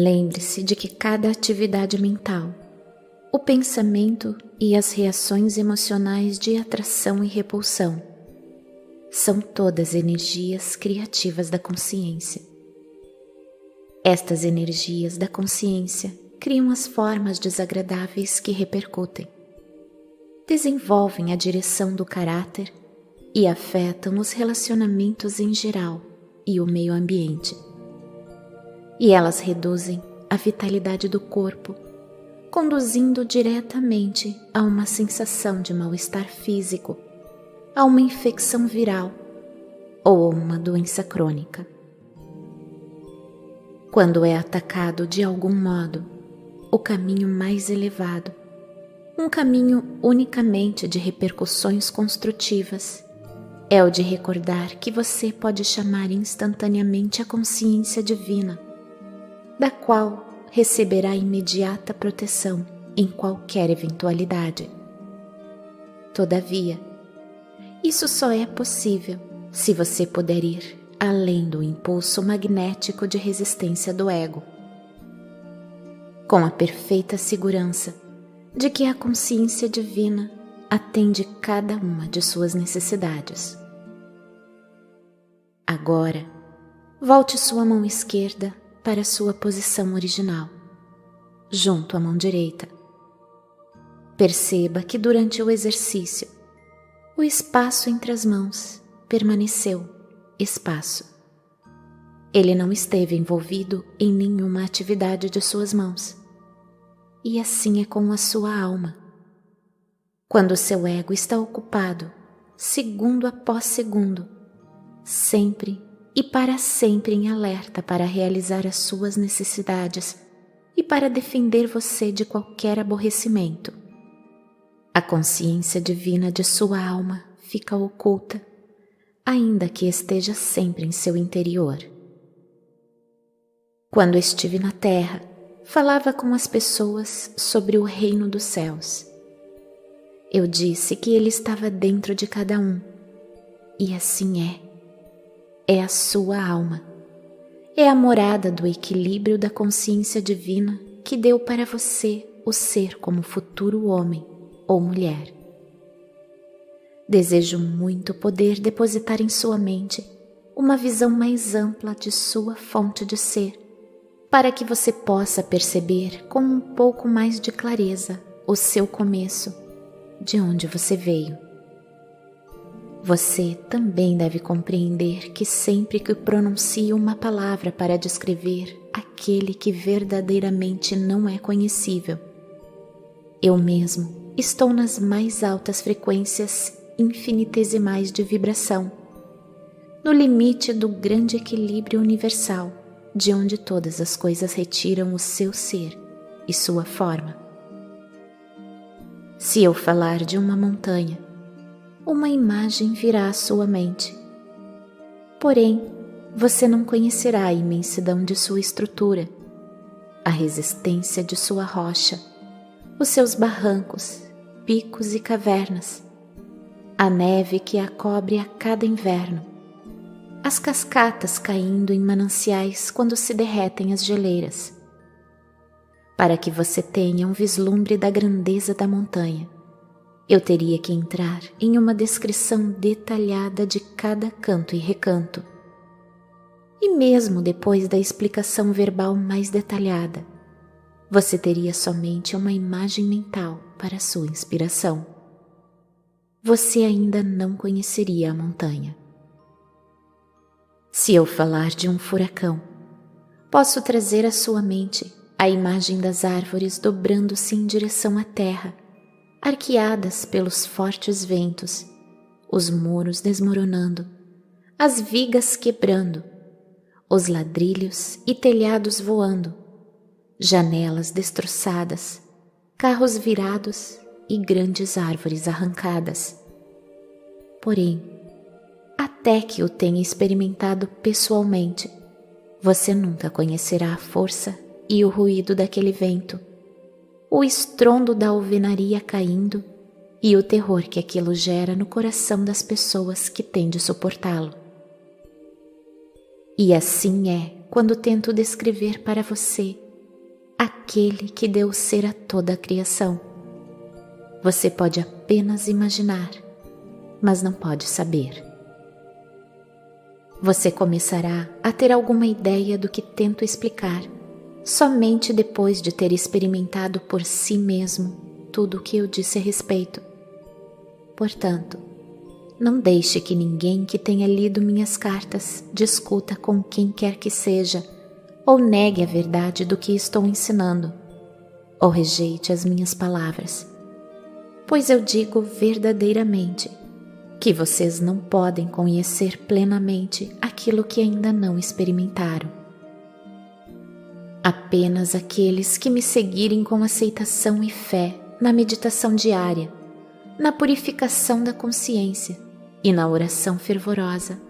Lembre-se de que cada atividade mental, o pensamento e as reações emocionais de atração e repulsão são todas energias criativas da consciência. Estas energias da consciência criam as formas desagradáveis que repercutem, desenvolvem a direção do caráter e afetam os relacionamentos em geral e o meio ambiente. E elas reduzem a vitalidade do corpo, conduzindo diretamente a uma sensação de mal-estar físico, a uma infecção viral ou a uma doença crônica. Quando é atacado de algum modo o caminho mais elevado, um caminho unicamente de repercussões construtivas, é o de recordar que você pode chamar instantaneamente a consciência divina, da qual receberá imediata proteção em qualquer eventualidade. Todavia, isso só é possível se você puder ir além do impulso magnético de resistência do ego, com a perfeita segurança de que a consciência divina atende cada uma de suas necessidades. Agora, volte sua mão esquerda para sua posição original, junto à mão direita. Perceba que durante o exercício, o espaço entre as mãos permaneceu espaço. Ele não esteve envolvido em nenhuma atividade de suas mãos. E assim é com a sua alma. Quando seu ego está ocupado, segundo após segundo, sempre e para sempre em alerta para realizar as suas necessidades e para defender você de qualquer aborrecimento, a consciência divina de sua alma fica oculta, ainda que esteja sempre em seu interior. Quando estive na terra, falava com as pessoas sobre o reino dos céus. Eu disse que ele estava dentro de cada um, e assim é. É a sua alma. É a morada do equilíbrio da consciência divina que deu para você o ser como futuro homem ou mulher. Desejo muito poder depositar em sua mente uma visão mais ampla de sua fonte de ser, para que você possa perceber com um pouco mais de clareza o seu começo, de onde você veio. Você também deve compreender que sempre que pronuncio uma palavra para descrever aquele que verdadeiramente não é conhecível, eu mesmo estou nas mais altas frequências infinitesimais de vibração, no limite do grande equilíbrio universal, de onde todas as coisas retiram o seu ser e sua forma. Se eu falar de uma montanha, uma imagem virá à sua mente. Porém, você não conhecerá a imensidão de sua estrutura, a resistência de sua rocha, os seus barrancos, picos e cavernas, a neve que a cobre a cada inverno, as cascatas caindo em mananciais quando se derretem as geleiras. Para que você tenha um vislumbre da grandeza da montanha, eu teria que entrar em uma descrição detalhada de cada canto e recanto. E mesmo depois da explicação verbal mais detalhada, você teria somente uma imagem mental para sua inspiração. Você ainda não conheceria a montanha. Se eu falar de um furacão, posso trazer à sua mente a imagem das árvores dobrando-se em direção à terra, arqueadas pelos fortes ventos, os muros desmoronando, as vigas quebrando, os ladrilhos e telhados voando, janelas destroçadas, carros virados e grandes árvores arrancadas. Porém, até que o tenha experimentado pessoalmente, você nunca conhecerá a força e o ruído daquele vento, o estrondo da alvenaria caindo e o terror que aquilo gera no coração das pessoas que têm de suportá-lo. E assim é quando tento descrever para você aquele que deu ser a toda a criação. Você pode apenas imaginar, mas não pode saber. Você começará a ter alguma ideia do que tento explicar somente depois de ter experimentado por si mesmo tudo o que eu disse a respeito. Portanto, não deixe que ninguém que tenha lido minhas cartas discuta com quem quer que seja ou negue a verdade do que estou ensinando, ou rejeite as minhas palavras, pois eu digo verdadeiramente que vocês não podem conhecer plenamente aquilo que ainda não experimentaram. Apenas aqueles que me seguirem com aceitação e fé na meditação diária, na purificação da consciência e na oração fervorosa,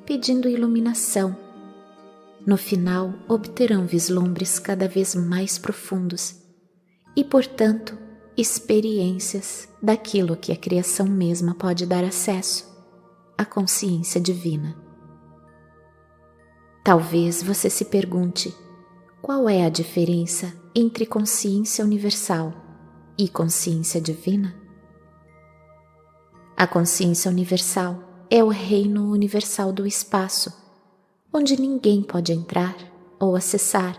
pedindo iluminação, no final obterão vislumbres cada vez mais profundos e, portanto, experiências daquilo que a criação mesma pode dar acesso, a consciência divina. Talvez você se pergunte qual é a diferença entre consciência universal e consciência divina? A consciência universal é o reino universal do espaço, onde ninguém pode entrar ou acessar,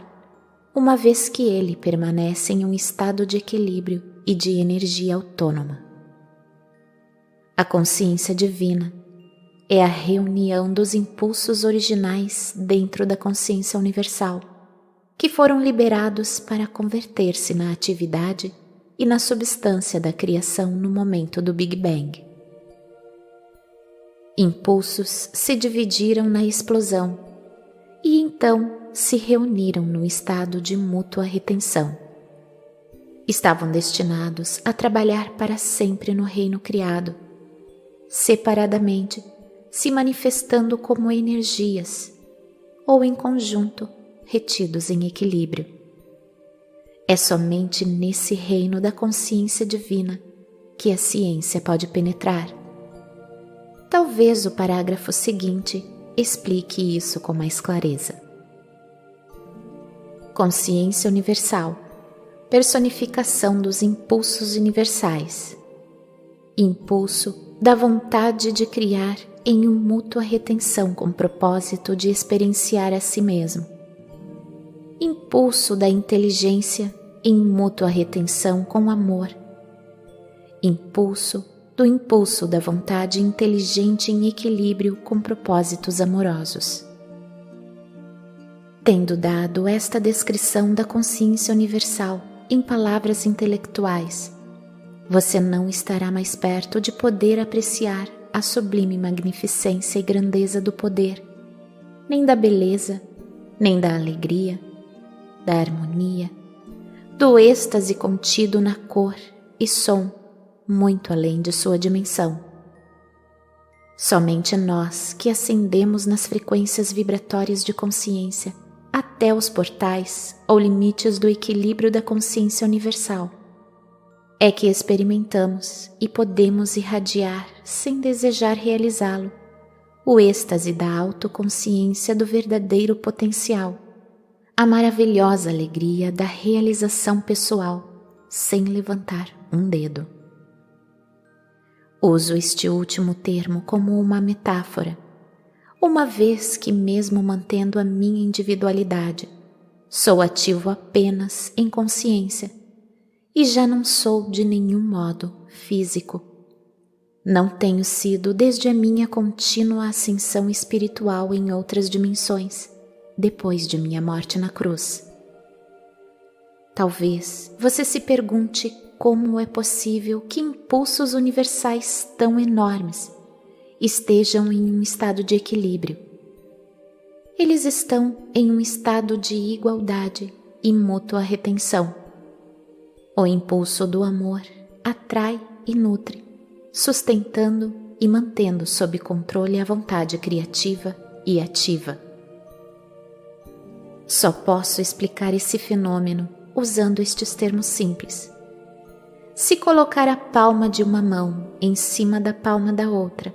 uma vez que ele permanece em um estado de equilíbrio e de energia autônoma. A consciência divina é a reunião dos impulsos originais dentro da consciência universal, que foram liberados para converter-se na atividade e na substância da criação no momento do Big Bang. Impulsos se dividiram na explosão e então se reuniram no estado de mútua retenção. Estavam destinados a trabalhar para sempre no reino criado, separadamente, se manifestando como energias, ou em conjunto, retidos em equilíbrio. É somente nesse reino da consciência divina que a ciência pode penetrar. Talvez o parágrafo seguinte explique isso com mais clareza. Consciência universal, personificação dos impulsos universais, impulso da vontade de criar em mútua retenção com propósito de experienciar a si mesmo, impulso da inteligência em mútua retenção com amor, impulso da vontade inteligente em equilíbrio com propósitos amorosos. Tendo dado esta descrição da consciência universal em palavras intelectuais, você não estará mais perto de poder apreciar a sublime magnificência e grandeza do poder, nem da beleza, nem da alegria, da harmonia, do êxtase contido na cor e som, muito além de sua dimensão. Somente nós que ascendemos nas frequências vibratórias de consciência até os portais ou limites do equilíbrio da consciência universal é que experimentamos e podemos irradiar, sem desejar realizá-lo, o êxtase da autoconsciência do verdadeiro potencial, a maravilhosa alegria da realização pessoal, sem levantar um dedo. Uso este último termo como uma metáfora, uma vez que, mesmo mantendo a minha individualidade, sou ativo apenas em consciência e já não sou de nenhum modo físico. Não tenho sido desde a minha contínua ascensão espiritual em outras dimensões, depois de minha morte na cruz. Talvez você se pergunte como é possível que impulsos universais tão enormes estejam em um estado de equilíbrio. Eles estão em um estado de igualdade e mútua retenção. O impulso do amor atrai e nutre, sustentando e mantendo sob controle a vontade criativa e ativa. Só posso explicar esse fenômeno usando estes termos simples. Se colocar a palma de uma mão em cima da palma da outra,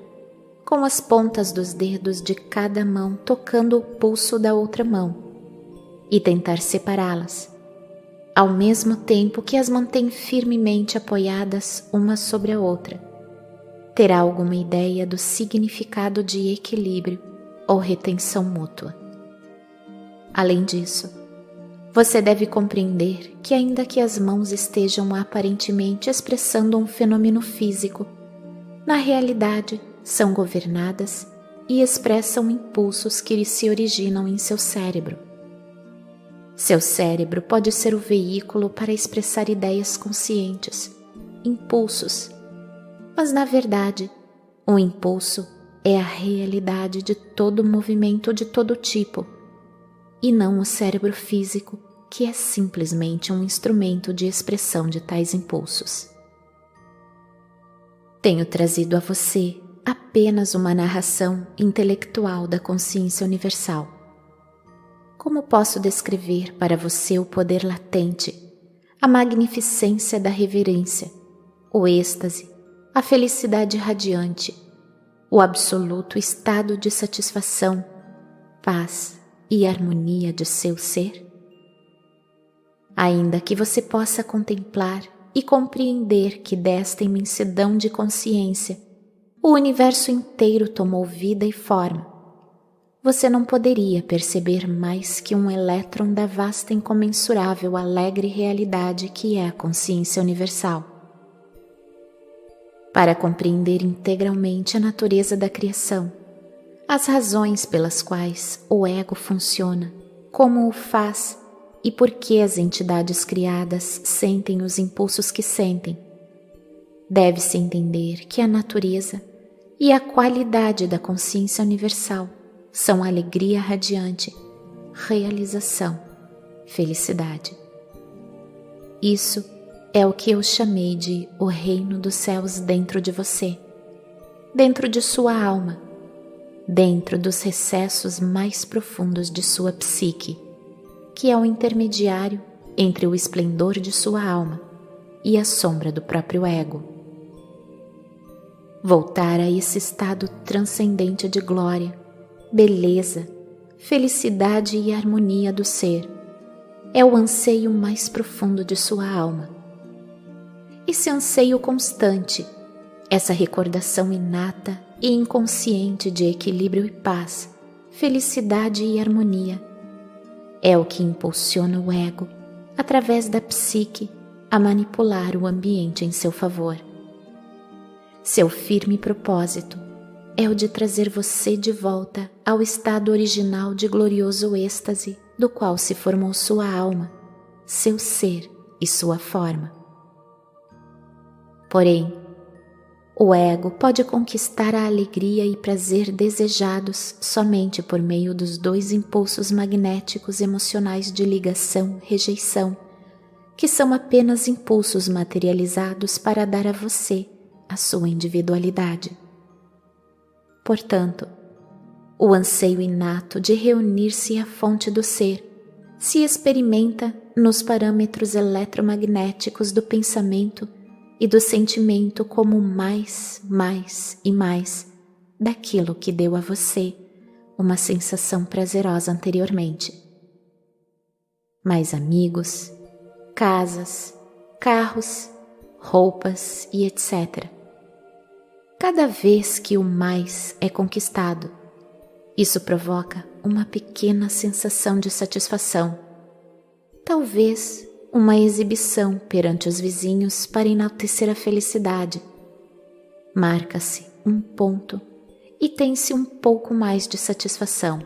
com as pontas dos dedos de cada mão tocando o pulso da outra mão, e tentar separá-las, ao mesmo tempo que as mantém firmemente apoiadas uma sobre a outra, terá alguma ideia do significado de equilíbrio ou retenção mútua. Além disso, você deve compreender que, ainda que as mãos estejam aparentemente expressando um fenômeno físico, na realidade são governadas e expressam impulsos que se originam em seu cérebro. Seu cérebro pode ser o veículo para expressar ideias conscientes, impulsos, mas na verdade, o impulso é a realidade de todo movimento de todo tipo, e não o cérebro físico, que é simplesmente um instrumento de expressão de tais impulsos. Tenho trazido a você apenas uma narração intelectual da consciência universal. Como posso descrever para você o poder latente, a magnificência da reverência, o êxtase, a felicidade radiante, o absoluto estado de satisfação, paz e harmonia de seu ser? Ainda que você possa contemplar e compreender que desta imensidão de consciência o universo inteiro tomou vida e forma, você não poderia perceber mais que um elétron da vasta, incomensurável, alegre realidade que é a consciência universal. Para compreender integralmente a natureza da criação, as razões pelas quais o ego funciona, como o faz e por que as entidades criadas sentem os impulsos que sentem, deve-se entender que a natureza e a qualidade da consciência universal são alegria radiante, realização, felicidade. Isso é o que eu chamei de o reino dos céus dentro de você, dentro de sua alma, dentro dos recessos mais profundos de sua psique, que é o intermediário entre o esplendor de sua alma e a sombra do próprio ego. Voltar a esse estado transcendente de glória, beleza, felicidade e harmonia do ser é o anseio mais profundo de sua alma. Esse anseio constante, essa recordação inata e inconsciente de equilíbrio e paz, felicidade e harmonia, é o que impulsiona o ego, através da psique, a manipular o ambiente em seu favor. Seu firme propósito é o de trazer você de volta ao estado original de glorioso êxtase do qual se formou sua alma, seu ser e sua forma. Porém, o ego pode conquistar a alegria e prazer desejados somente por meio dos dois impulsos magnéticos emocionais de ligação-rejeição, que são apenas impulsos materializados para dar a você a sua individualidade. Portanto, o anseio inato de reunir-se à fonte do ser se experimenta nos parâmetros eletromagnéticos do pensamento e do sentimento como mais e mais daquilo que deu a você uma sensação prazerosa anteriormente. Mais amigos, casas, carros, roupas e etc. Cada vez que o mais é conquistado, isso provoca uma pequena sensação de satisfação, talvez uma exibição perante os vizinhos para enaltecer a felicidade. Marca-se um ponto e tem-se um pouco mais de satisfação.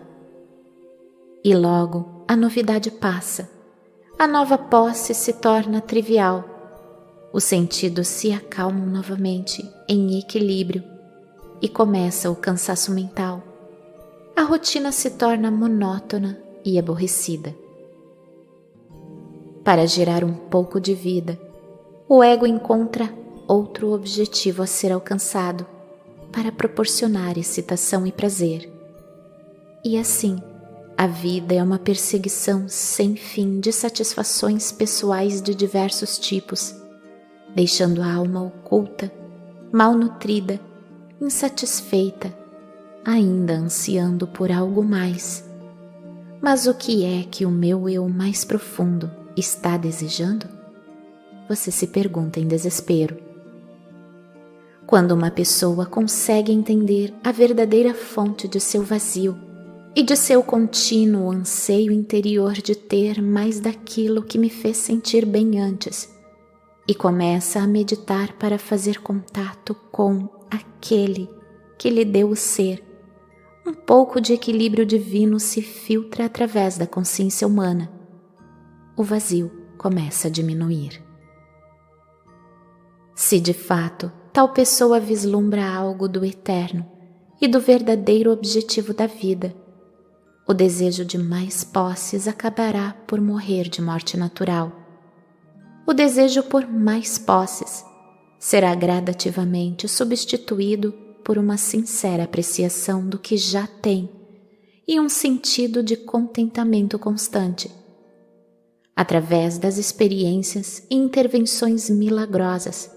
E logo a novidade passa, a nova posse se torna trivial, os sentidos se acalmam novamente em equilíbrio e começa o cansaço mental. A rotina se torna monótona e aborrecida. Para gerar um pouco de vida, o ego encontra outro objetivo a ser alcançado para proporcionar excitação e prazer. E assim, a vida é uma perseguição sem fim de satisfações pessoais de diversos tipos, deixando a alma oculta, malnutrida, insatisfeita, ainda ansiando por algo mais. Mas o que é que o meu eu mais profundo, está desejando? Você se pergunta em desespero. Quando uma pessoa consegue entender a verdadeira fonte de seu vazio e de seu contínuo anseio interior de ter mais daquilo que me fez sentir bem antes, e começa a meditar para fazer contato com aquele que lhe deu o ser, um pouco de equilíbrio divino se filtra através da consciência humana. O vazio começa a diminuir. Se de fato tal pessoa vislumbra algo do eterno e do verdadeiro objetivo da vida, o desejo de mais posses acabará por morrer de morte natural. O desejo por mais posses será gradativamente substituído por uma sincera apreciação do que já tem e um sentido de contentamento constante. Através das experiências e intervenções milagrosas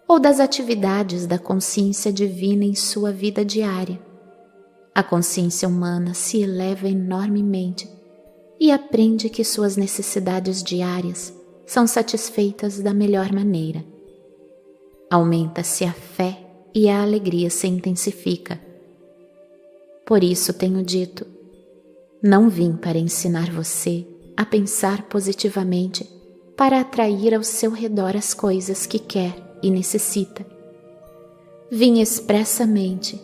ou das atividades da consciência divina em sua vida diária, a consciência humana se eleva enormemente e aprende que suas necessidades diárias são satisfeitas da melhor maneira. Aumenta-se a fé e a alegria se intensifica. Por isso tenho dito, não vim para ensinar você a pensar positivamente para atrair ao seu redor as coisas que quer e necessita. Vim expressamente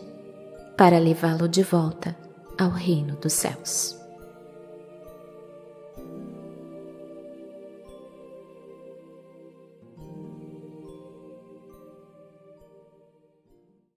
para levá-lo de volta ao reino dos céus.